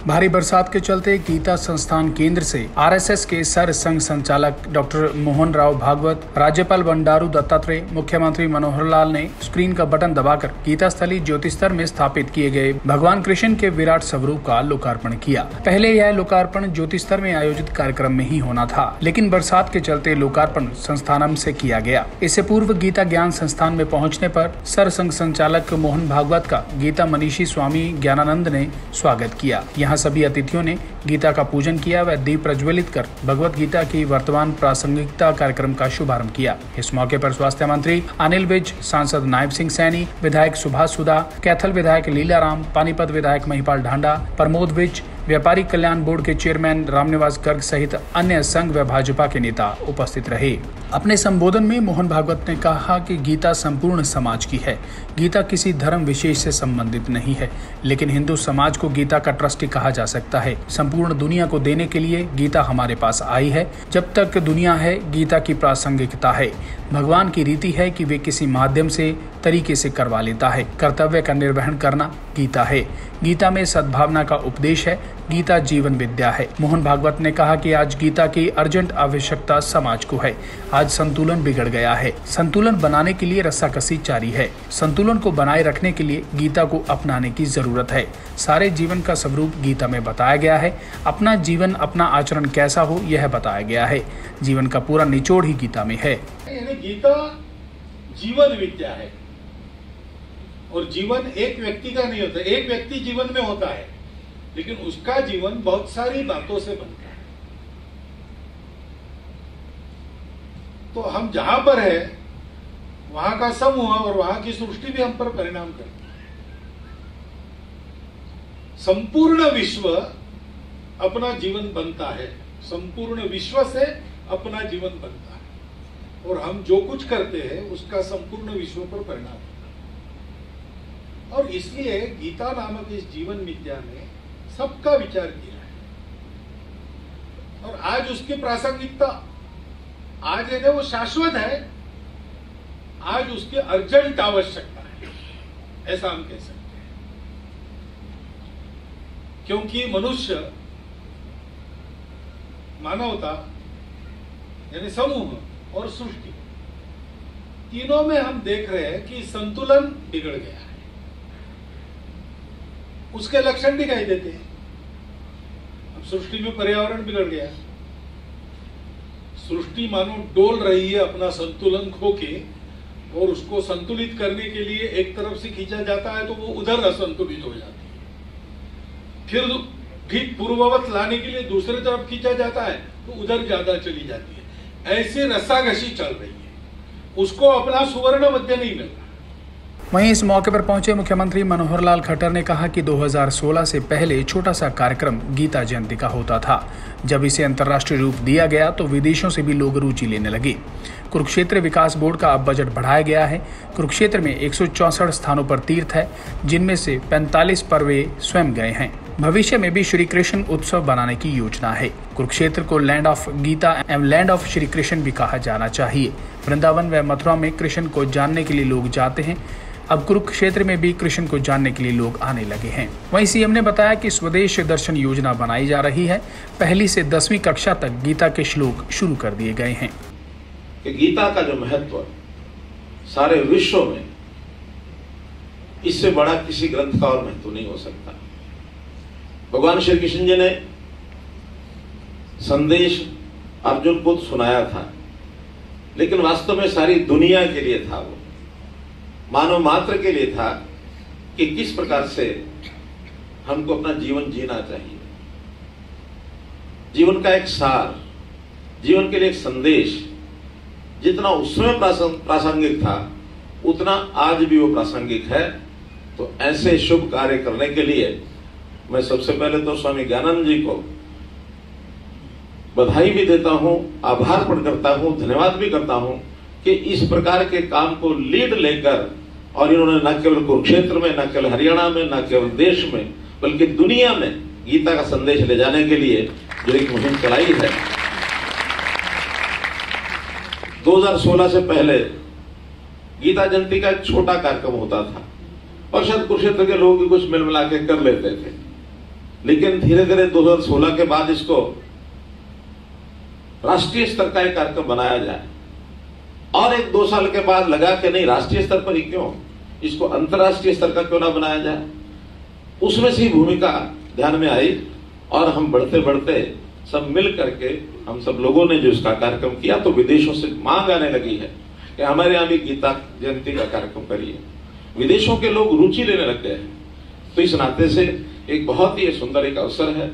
भारी बरसात के चलते गीता संस्थान केंद्र से आरएसएस के सर संघ संचालक डॉक्टर मोहन राव भागवत, राज्यपाल बंडारू दत्तात्रेय, मुख्यमंत्री मनोहर लाल ने स्क्रीन का बटन दबाकर गीता स्थली ज्योतिस्तर में स्थापित किए गए भगवान कृष्ण के विराट स्वरूप का लोकार्पण किया। पहले यह लोकार्पण ज्योतिस्तर में आयोजित कार्यक्रम में ही होना था, लेकिन बरसात के चलते लोकार्पण संस्थानम से किया गया। इससे पूर्व गीता ज्ञान संस्थान में पहुंचने पर सर संघ संचालक मोहन भागवत का गीता मनीषी स्वामी ज्ञानानंद ने स्वागत किया। यहाँ सभी अतिथियों ने गीता का पूजन किया व दीप प्रज्वलित कर भगवत गीता की वर्तमान प्रासंगिकता कार्यक्रम का शुभारंभ किया। इस मौके पर स्वास्थ्य मंत्री अनिल विज, सांसद नायब सिंह सैनी, विधायक सुभाष सुधा, कैथल विधायक लीलाराम, पानीपत विधायक महिपाल ढांडा, प्रमोद विज, व्यापारी कल्याण बोर्ड के चेयरमैन रामनिवास गर्ग सहित अन्य संघ व भाजपा के नेता उपस्थित रहे। अपने संबोधन में मोहन भागवत ने कहा कि गीता संपूर्ण समाज की है। गीता किसी धर्म विशेष से संबंधित नहीं है, लेकिन हिंदू समाज को गीता का ट्रस्टी कहा जा सकता है। संपूर्ण दुनिया को देने के लिए गीता हमारे पास आई है। जब तक दुनिया है, गीता की प्रासंगिकता है। भगवान की रीति है कि वे किसी माध्यम से तरीके से करवा लेता है। कर्तव्य का निर्वहन करना गीता है। गीता में सद्भावना का उपदेश है। गीता जीवन विद्या है। मोहन भागवत ने कहा कि आज गीता की अर्जेंट आवश्यकता समाज को है। आज संतुलन बिगड़ गया है। संतुलन बनाने के लिए रस्साकसी जारी है। संतुलन को बनाए रखने के लिए गीता को अपनाने की जरूरत है। सारे जीवन का स्वरूप गीता में बताया गया है। अपना जीवन, अपना आचरण कैसा हो, यह बताया गया है। जीवन का पूरा निचोड़ ही गीता में है। गीता जीवन विद्या है और जीवन एक व्यक्ति का नहीं होता। एक व्यक्ति जीवन में होता है, लेकिन उसका जीवन बहुत सारी बातों से बनता है। तो हम जहां पर है, वहां का समूह और वहां की सृष्टि भी हम पर परिणाम करती है। संपूर्ण विश्व अपना जीवन बनता है। संपूर्ण विश्व से अपना जीवन बनता है और हम जो कुछ करते हैं उसका संपूर्ण विश्व पर परिणाम होता है। और इसलिए गीता नामक इस जीवन विद्या ने सबका विचार किया है और आज उसकी प्रासंगिकता आज है ना, वो शाश्वत है। आज उसकी अर्जेंट आवश्यकता है, ऐसा हम कह सकते हैं। क्योंकि मनुष्य, मानवता यानी समूह और सृष्टि, तीनों में हम देख रहे हैं कि संतुलन बिगड़ गया है। उसके लक्षण दिखाई देते हैं। अब सृष्टि में पर्यावरण बिगड़ गया। सृष्टि मानो डोल रही है अपना संतुलन खो के, और उसको संतुलित करने के लिए एक तरफ से खींचा जाता है तो वो उधर असंतुलित हो जाती है। फिर ठीक पूर्ववत लाने के लिए दूसरी तरफ खींचा जाता है तो उधर ज्यादा चली जाती है। ऐसे रस्साकशी चल रही है, उसको अपना सुवर्ण मध्य नहीं मिल रहा। वहीं इस मौके पर पहुंचे मुख्यमंत्री मनोहर लाल खट्टर ने कहा कि 2016 से पहले छोटा सा कार्यक्रम गीता जयंती का होता था। जब इसे अंतर्राष्ट्रीय रूप दिया गया तो विदेशों से भी लोग रुचि लेने लगे। कुरुक्षेत्र विकास बोर्ड का अब बजट बढ़ाया गया है। कुरुक्षेत्र में 164 स्थानों पर तीर्थ है, जिनमें से 45 पर वे स्वयं गए हैं। भविष्य में भी श्री कृष्ण उत्सव बनाने की योजना है। कुरुक्षेत्र को लैंड ऑफ गीता एवं लैंड ऑफ श्री कृष्ण भी कहा जाना चाहिए। वृंदावन व मथुरा में कृष्ण को जानने के लिए लोग जाते हैं। अब कुरुक्षेत्र में भी कृष्ण को जानने के लिए लोग आने लगे हैं। वहीं सीएम ने बताया कि स्वदेश दर्शन योजना बनाई जा रही है। 1ली से 10वीं कक्षा तक गीता के श्लोक शुरू कर दिए गए हैं। कि गीता का जो महत्व सारे विश्व में, इससे बड़ा किसी ग्रंथ का और महत्व नहीं हो सकता। भगवान श्री कृष्ण जी ने संदेश अर्जुन को सुनाया था, लेकिन वास्तव में सारी दुनिया के लिए था। वो मानव मात्र के लिए था कि किस प्रकार से हमको अपना जीवन जीना चाहिए। जीवन का एक सार, जीवन के लिए एक संदेश जितना उस समय प्रासंगिक था, उतना आज भी वो प्रासंगिक है। तो ऐसे शुभ कार्य करने के लिए मैं सबसे पहले तो स्वामी ज्ञानानंद जी को बधाई भी देता हूं, आभार प्रकट करता हूं, धन्यवाद भी करता हूं कि इस प्रकार के काम को लीड लेकर, और इन्होंने न केवल कुरुक्षेत्र में, न केवल हरियाणा में, न केवल देश में, बल्कि दुनिया में गीता का संदेश ले जाने के लिए जो एक मुहिम चलाई है। 2016 से पहले गीता जयंती का एक छोटा कार्यक्रम होता था और शायद कुरुक्षेत्र के लोग भी कुछ मिल मिला के कर लेते थे। लेकिन धीरे धीरे 2016 के बाद इसको राष्ट्रीय स्तर का एक कार्यक्रम बनाया जाए, और 1-2 साल के बाद लगा कि नहीं, राष्ट्रीय स्तर पर ही क्यों, इसको अंतर्राष्ट्रीय स्तर का क्यों ना बनाया जाए। उसमें से भूमिका ध्यान में आई और हम बढ़ते बढ़ते सब मिल करके हम सब लोगों ने जो इसका कार्यक्रम किया, तो विदेशों से मांग आने लगी है कि हमारे यहाँ भी गीता जयंती का कार्यक्रम करिए। विदेशों के लोग रुचि लेने लग गए हैं। तो इस नाते से एक बहुत ही सुंदर एक अवसर है।